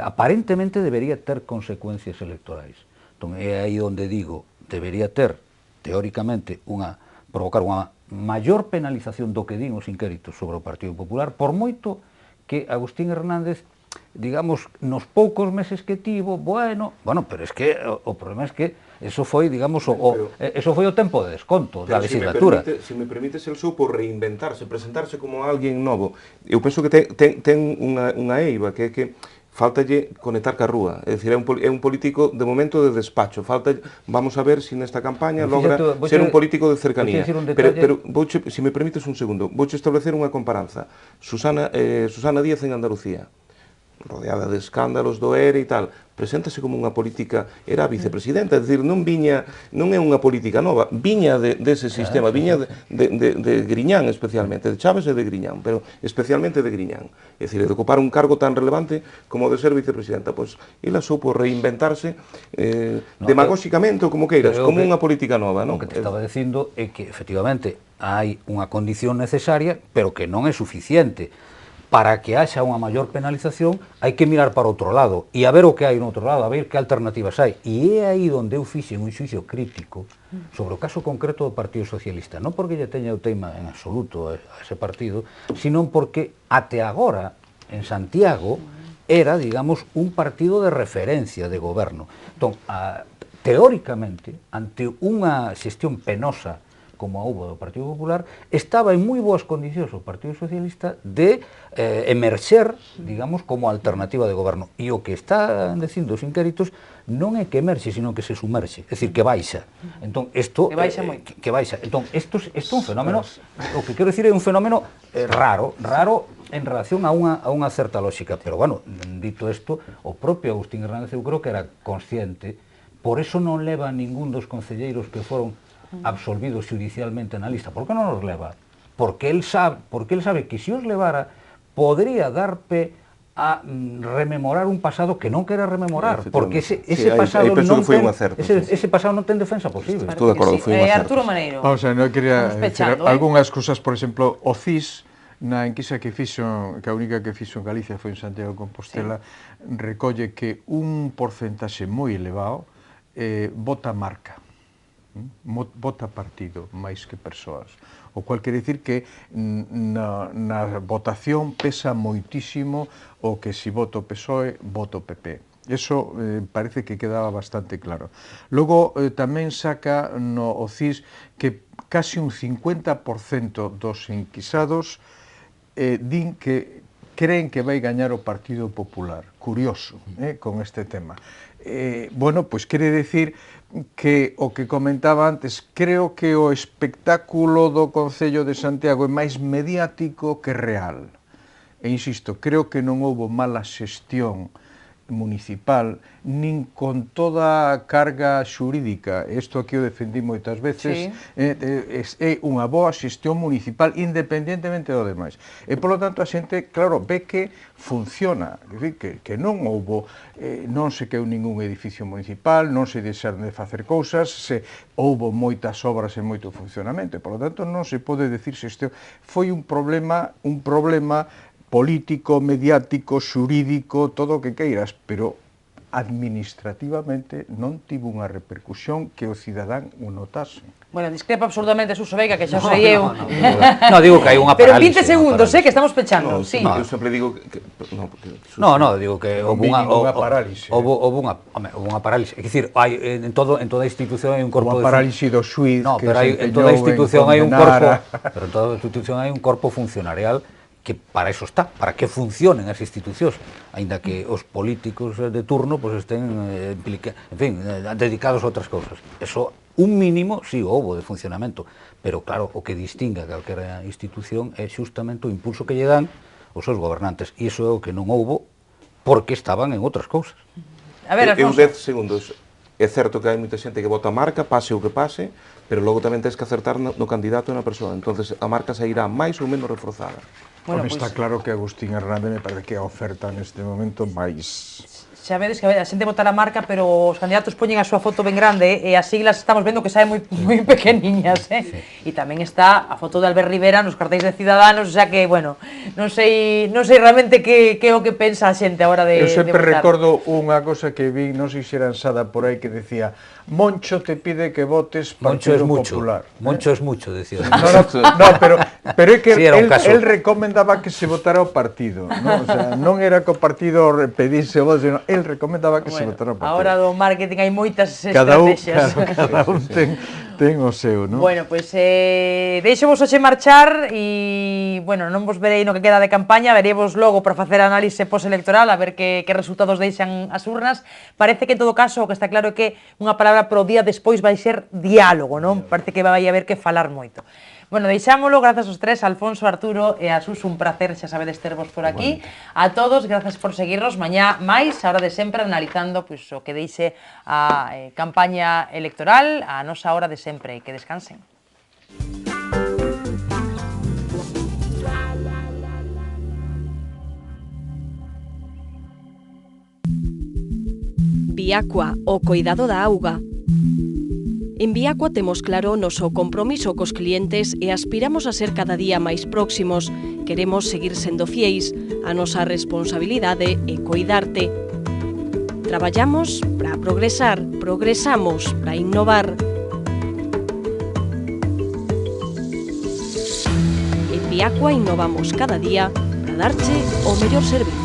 aparentemente debería ter consecuencias electorais. Entón, é aí onde digo, debería ter, teóricamente, provocar unha maior penalización do que din os inquéritos sobre o Partido Popular, por moito que Agustín Hernández, digamos, nos poucos meses que tivo, bueno, pero es que o problema é que eso foi, digamos, eso foi o tempo de desconto da legislatura. Se me permites, el soupo reinventarse, presentarse como alguén novo. Eu penso que ten unha eiva, que é que faltalle conectar ca rúa, é dicir, é un político de momento de despacho, vamos a ver se nesta campaña logra ser un político de cercanía. Pero se me permites un segundo, vouche establecer unha comparanza. Susana Díaz en Andalucía, rodeada de escándalos do ERE e tal, preséntase como unha política, era a vicepresidenta, é dicir, non é unha política nova, viña dese sistema, viña de Griñán especialmente, de Chaves e de Griñán, pero especialmente de Griñán, é dicir, de ocupar un cargo tan relevante como de ser vicepresidenta, pois, ela soupo reinventarse demagóxicamente ou como queiras, como unha política nova, non? O que te estaba dicindo é que, efectivamente, hai unha condición necesaria, pero que non é suficiente. Para que haxa unha maior penalización, hai que mirar para outro lado, e a ver o que hai no outro lado, a ver que alternativas hai. E é aí onde eu fixen un xuicio crítico sobre o caso concreto do Partido Socialista, non porque lle teña o tema en absoluto a ese partido, sino porque até agora, en Santiago, era, digamos, un partido de referencia de goberno. Entón, teóricamente, ante unha xestión penosa como a houbo do Partido Popular, estaba en moi boas condicións o Partido Socialista de emerxer, digamos, como alternativa de goberno. E o que están dicindo os inquéritos non é que emerxe, sino que se sumerxe, é dicir, que baixa. Entón, isto... Que baixa moito. Que baixa. Entón, isto é un fenómeno, o que quero dicir é un fenómeno raro en relación a unha certa lógica. Pero, bueno, dito isto, o propio Agustín Hernández eu creo que era consciente, por eso non leva ningún dos concelleiros que foron absolvidos judicialmente na lista. Por que non os leva? Porque el sabe que se os levara podría dar pé a rememorar un pasado que non quere rememorar, porque ese pasado non ten defensa posible. Estou de acordo, foi un acerto. Arturo Maneiro. O sea, non quería decir algunhas cousas, por exemplo, o CIS, na enquisa que fixo, que a única que fixo en Galicia foi en Santiago de Compostela, recolle que un porcentaxe moi elevado vota marca, vota partido, máis que persoas. O cual quere dicir que na votación pesa moitísimo o que si voto PSOE, voto PP. Eso parece que quedaba bastante claro. Logo tamén saca no CIS que casi un 50% dos enquisados din que creen que vai gañar o Partido Popular. Curioso, con este tema. Bueno, pois quere decir que o que comentaba antes, creo que o espectáculo do Concello de Santiago é máis mediático que real. E insisto, creo que non houbo mala xestión municipal, nin con toda a carga xurídica. Isto aquí o defendí moitas veces, é unha boa xestión municipal independentemente do demais. E, polo tanto, a xente, claro, ve que funciona, que non houbo, non se queu ningún edificio municipal, non se deixaron de facer cousas, houbo moitas obras e moito funcionamento, e, polo tanto, non se pode decir xestión. Foi un problema político, mediático, xurídico, todo o que queiras, pero administrativamente non tivo unha repercusión que o cidadán o notase. Bueno, discrepa absolutamente Suso Veiga, que xa sei eu. No, digo que hai unha Pero parálisis. en 20 segundos, que estamos pechando. Sí, eu sempre digo que... digo que houve unha parálisis. Houve unha parálisis. É dicir, en toda a institución hai un corpo... Unha parálisis do xuiz que se empeñou en condenar... Pero en toda a institución hai un corpo funcionarial que para eso está, para que funcionen as institucións, aínda que os políticos de turno pues, estén dedicados a outras cousas. Eso, un mínimo, sí, houbo de funcionamento, pero claro, o que distinga calquera institución é xustamente o impulso que lle dan os seus gobernantes, e iso é o que non houbo porque estaban en outras cousas. A ver, Alfonso. 10 segundos. É certo que hai moita xente que vota a marca, pase o que pase, pero logo tamén tens que acertar no candidato e na persoa. Entonces a marca sairá máis ou menos reforzada. Bueno, está claro que Agustín Hernández me parece que a oferta neste momento máis... Xa vedes que a xente vota a marca, pero os candidatos poñen a súa foto ben grande e as siglas estamos vendo que saen moi pequeniñas, E tamén está a foto de Albert Rivera nos cartéis de Ciudadanos, o sea que, bueno, non sei realmente que é o que pensa a xente a hora de votar. Eu sempre recordo unha cosa que vi, non sei se era ensada por aí, que decía Moncho te pide que votes Partido Popular. Moncho es mucho, decía. No, pero é que él recomendaba que se votara o partido, ¿no? O sea, non era que o partido pedise o voto, sino él recomendaba que se votara o partido. Ahora do marketing hai moitas estrategias. Cada un ten o seu, non? Bueno, pois deixovos hoxe marchar e, bueno, non vos verei no que queda de campaña, veremos logo para facer análise postelectoral, a ver que resultados deixan as urnas. Parece que, en todo caso, o que está claro é que unha palabra pro día despois vai ser diálogo, non? Parece que vai haber que falar moito. Bueno, deixámolo, grazas aos tres, Alfonso, Arturo e a Suso, un placer, xa sabedes, tervos por aquí. A todos, grazas por seguirnos. Mañá máis, a hora de sempre, analizando pois, o que deixe a campaña electoral, a nosa hora de sempre. Que descansen. Viacua, o coidado da auga. En Viacua temos claro o noso compromiso cos clientes e aspiramos a ser cada día máis próximos. Queremos seguir sendo fieis. A nosa responsabilidade é coidarte. Traballamos para progresar, progresamos para innovar. En Viacua innovamos cada día para darche o mellor servicio.